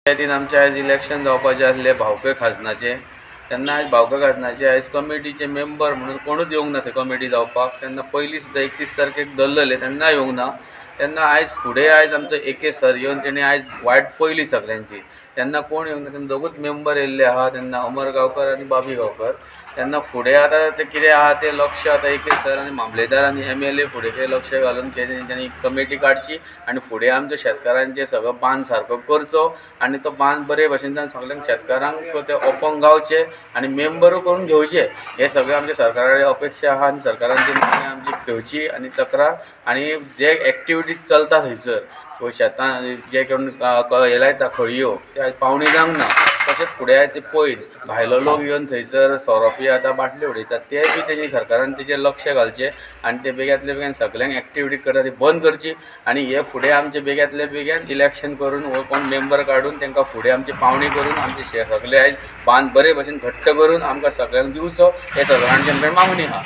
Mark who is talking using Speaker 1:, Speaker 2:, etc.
Speaker 1: पंचायतीन आमचे आयज इलेक्शन जावपाचें आसलें भावके खाजनाचें। तेन्ना आयज भावके खाजनाचे आयज कमिटीचे मेंबर म्हणून कोणूच येवंक ना थंय कमिटी जावपाक। तेन्ना पयलीं सुद्दां 31 तारखेक धरलेले तेन्ना येवंक ना। तेन्ना आयज फुडें आयज आमचो एके सर येवन तेणी आयज वायट पयली सगळ्यांची। तेन्ना कोण येवंक ना, तेन्ना दोगूच मेंबर येयल्ले आहा, तेन्ना अमर गांवकर आनी बाबी गांवकर। तेन्ना फुडें आतां तें कितें आहा तें लक्ष आतां एके सर आनी मामलेदार आनी MLA फुडें तें लक्ष घालून तेंच्यांनी कमिटी काडची आनी फुडें आमच्या शेतकारांचें सगळो बांद सारको करचो आनी तो बांद बरे भशेन जावन सगळ्यांक शेतकारांक ते ओपोंक गावचे आनी मेंबरूय करून घेवचे। हे सगळें आमच्या सरकारा कडेन अपेक्षा आहा आनी सरकारांची मागणी आमची घेवची आनी तक्रार आनी जे एक्टिविटीज चलता थंयसर शेतां जे करून हे लायता खळयो ते आयज पावणी जावंक ना। तशेंच फुडें आयज ते पळय भायलो लोक येवन थंयसर सोरो आतां बाटली उडयतात ते बी तेणी सरकारान तेजेर लक्ष घालचें आनी ते बेग्यांतले बेगीन सगळ्यांक एक्टिविटी करता ती बंद करची आनी हे फुडें आमचे बेग्यांतले बेगीन इलेक्शन करून वो कोण मेंबर काडून तांकां फुडें आमची पावणी करून आमचे सगळे आयज बांद बरे भशेन घट्ट करून आमकां सगळ्यांक दिवचो हे सगळ्यांची आमकां मागणी आहा।